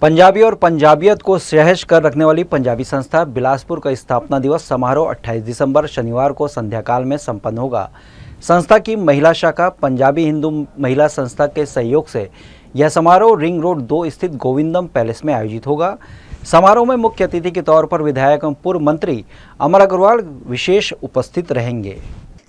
पंजाबी और पंजाबियत को सहज कर रखने वाली पंजाबी संस्था बिलासपुर का स्थापना दिवस समारोह 28 दिसंबर शनिवार को संध्या काल में संपन्न होगा। संस्था की महिला शाखा पंजाबी हिंदू महिला संस्था के सहयोग से यह समारोह रिंग रोड 2 स्थित गोविंदम पैलेस में आयोजित होगा। समारोह में मुख्य अतिथि के तौर पर विधायक एवं पूर्व मंत्री अमर अग्रवाल विशेष उपस्थित रहेंगे।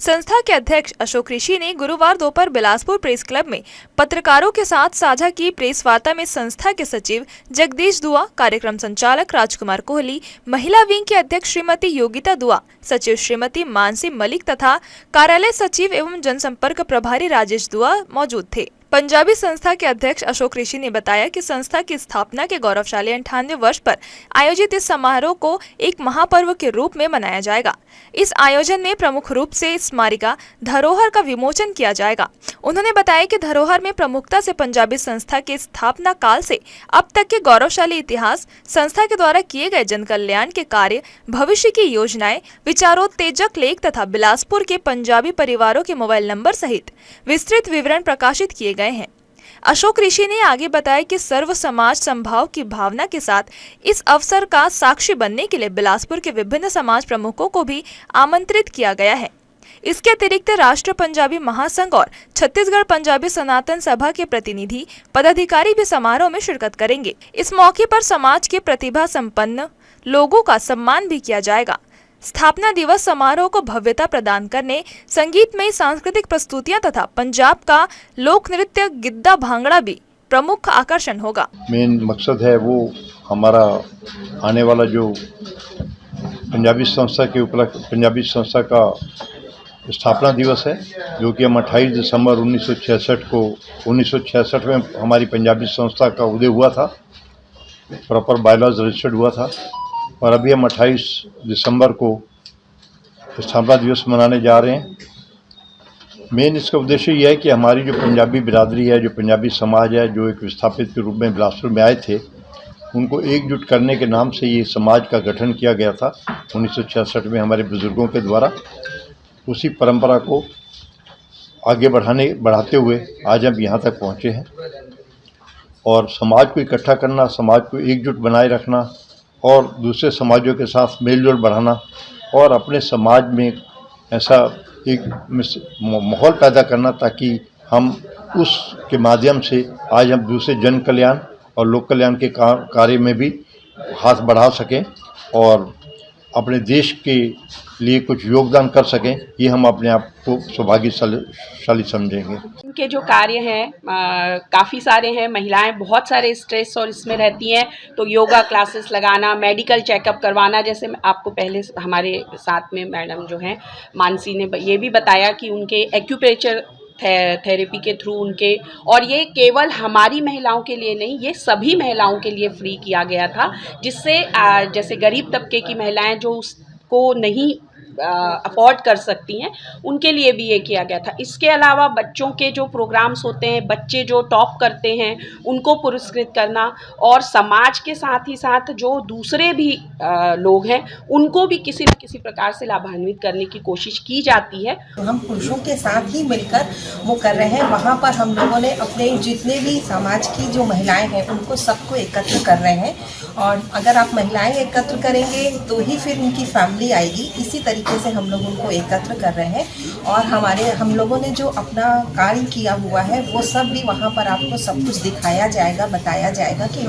संस्था के अध्यक्ष अशोक ऋषि ने गुरुवार दोपहर बिलासपुर प्रेस क्लब में पत्रकारों के साथ साझा की प्रेस वार्ता में संस्था के सचिव जगदीश दुआ, कार्यक्रम संचालक राजकुमार कोहली, महिला विंग के अध्यक्ष श्रीमती योगिता दुआ, सचिव श्रीमती मानसी मलिक तथा कार्यालय सचिव एवं जनसंपर्क प्रभारी राजेश दुआ मौजूद थे। पंजाबी संस्था के अध्यक्ष अशोक ऋषि ने बताया कि संस्था की स्थापना के गौरवशाली 98वें वर्ष पर आयोजित इस समारोह को एक महापर्व के रूप में मनाया जाएगा। इस आयोजन में प्रमुख रूप से स्मारिका धरोहर का विमोचन किया जाएगा। उन्होंने बताया कि धरोहर में प्रमुखता से पंजाबी संस्था के स्थापना काल से अब तक के गौरवशाली इतिहास, संस्था के द्वारा किए गए जन कल्याण के कार्य, भविष्य की योजनाएं, विचारोत्तेजक लेख तथा बिलासपुर के पंजाबी परिवारों के मोबाइल नंबर सहित विस्तृत विवरण प्रकाशित किए गए हैं। अशोक ऋषि ने आगे बताया कि सर्व समाज संभाव की भावना के साथ इस अवसर का साक्षी बनने के लिए बिलासपुर के विभिन्न समाज प्रमुखों को भी आमंत्रित किया गया है। इसके अतिरिक्त राष्ट्र पंजाबी महासंघ और छत्तीसगढ़ पंजाबी सनातन सभा के प्रतिनिधि पदाधिकारी भी समारोह में शिरकत करेंगे। इस मौके पर समाज के प्रतिभा संपन्न लोगों का सम्मान भी किया जाएगा। स्थापना दिवस समारोह को भव्यता प्रदान करने संगीतमय सांस्कृतिक प्रस्तुतियां तथा पंजाब का लोक नृत्य गिद्दा भांगड़ा भी प्रमुख आकर्षण होगा। मेन मकसद है वो हमारा आने वाला जो पंजाबी संस्था का स्थापना दिवस है, जो कि हम 28 दिसंबर 1966 में हमारी पंजाबी संस्था का उदय हुआ था, प्रॉपर बायलॉज रजिस्टर्ड हुआ था, और अभी हम 28 दिसंबर को स्थापना दिवस मनाने जा रहे हैं। मेन इसका उद्देश्य यह है कि हमारी जो पंजाबी बिरादरी है, जो पंजाबी समाज है, जो एक विस्थापित के रूप में बिलासपुर में आए थे, उनको एकजुट करने के नाम से ये समाज का गठन किया गया था 1966 में हमारे बुज़ुर्गों के द्वारा। उसी परंपरा को आगे बढ़ाते हुए आज हम यहाँ तक पहुँचे हैं, और समाज को इकट्ठा करना, समाज को एकजुट बनाए रखना और दूसरे समाजों के साथ मेलजोल बढ़ाना और अपने समाज में ऐसा एक माहौल पैदा करना ताकि हम उसके माध्यम से आज हम दूसरे जन कल्याण और लोक कल्याण के कार्य में भी हाथ बढ़ा सकें और अपने देश के लिए कुछ योगदान कर सकें। ये हम अपने आप को सौभाग्यशाली समझेंगे। इनके जो कार्य हैं काफ़ी सारे हैं। महिलाएं बहुत सारे स्ट्रेस और इसमें रहती हैं, तो योगा क्लासेस लगाना, मेडिकल चेकअप करवाना, जैसे आपको पहले हमारे साथ में मैडम जो हैं मानसी ने ये भी बताया कि उनके एक्यूप्रेशर थेरेपी के थ्रू उनके, और ये केवल हमारी महिलाओं के लिए नहीं, ये सभी महिलाओं के लिए फ्री किया गया था, जिससे जैसे गरीब तबके की महिलाएं जो उसको नहीं अफोर्ड कर सकती हैं, उनके लिए भी ये किया गया था। इसके अलावा बच्चों के जो प्रोग्राम्स होते हैं, बच्चे जो टॉप करते हैं उनको पुरस्कृत करना, और समाज के साथ ही साथ जो दूसरे भी लोग हैं उनको भी किसी न किसी प्रकार से लाभान्वित करने की कोशिश की जाती है। तो हम पुरुषों के साथ ही मिलकर वो कर रहे हैं। वहाँ पर हम लोगों ने अपने जितने भी समाज की जो महिलाएं हैं उनको सबको एकत्र कर रहे हैं, और अगर आप महिलाएं एकत्र करेंगे तो ही फिर उनकी फैमिली आएगी। इसी तरीके से हम लोग उनको एकत्र कर रहे हैं, और हम लोगों ने जो अपना कार्य किया हुआ है वो सब भी वहाँ पर आपको सब कुछ दिखाया जाएगा, बताया जाएगा कि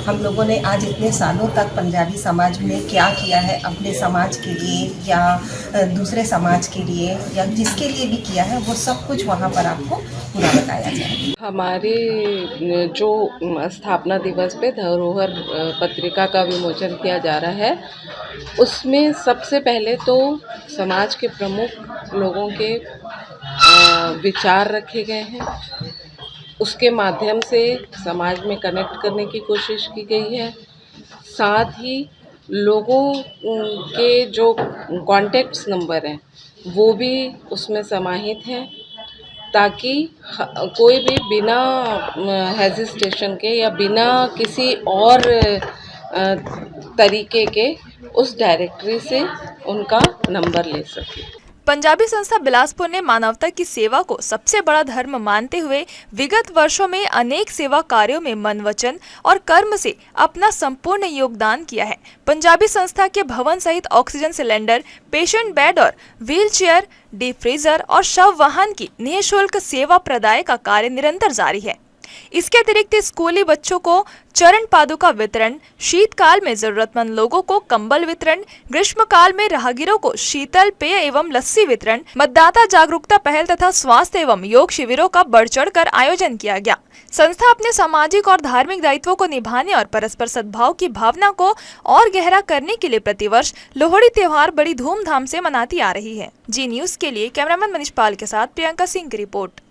हम लोगों ने आज इतने सालों तक पंजाबी समाज में क्या किया है, अपने समाज के लिए या दूसरे समाज के लिए या जिसके लिए भी किया है, वो सब कुछ वहाँ पर आपको पूरा बताया जाएगा। हमारे जो स्थापना दिवस पे धरोहर पत्रिका का विमोचन किया जा रहा है, उसमें सबसे पहले तो समाज के प्रमुख लोगों के विचार रखे गए हैं। उसके माध्यम से समाज में कनेक्ट करने की कोशिश की गई है। साथ ही लोगों के जो कॉन्टैक्ट्स नंबर हैं वो भी उसमें समाहित हैं, ताकि कोई भी बिना हेजिटेशन के या बिना किसी और तरीके के उस डायरेक्टरी से उनका नंबर ले सके। पंजाबी संस्था बिलासपुर ने मानवता की सेवा को सबसे बड़ा धर्म मानते हुए विगत वर्षों में अनेक सेवा कार्यों में मन, वचन और कर्म से अपना संपूर्ण योगदान किया है। पंजाबी संस्था के भवन सहित ऑक्सीजन सिलेंडर, पेशेंट बेड और व्हील चेयर, डीप फ्रीजर और शव वाहन की निःशुल्क सेवा प्रदाय का कार्य निरंतर जारी है। इसके अतिरिक्त स्कूली बच्चों को चरण पादुका वितरण, शीतकाल में जरूरतमंद लोगों को कंबल वितरण, ग्रीष्मकाल में राहगीरों को शीतल पेय एवं लस्सी वितरण, मतदाता जागरूकता पहल तथा स्वास्थ्य एवं योग शिविरों का बढ़ चढ़कर आयोजन किया गया। संस्था अपने सामाजिक और धार्मिक दायित्वों को निभाने और परस्पर सद्भाव की भावना को और गहरा करने के लिए प्रतिवर्ष लोहड़ी त्योहार बड़ी धूमधाम से मनाती आ रही है। जी न्यूज के लिए कैमरामैन मनीष पाल के साथ प्रियंका सिंह की रिपोर्ट।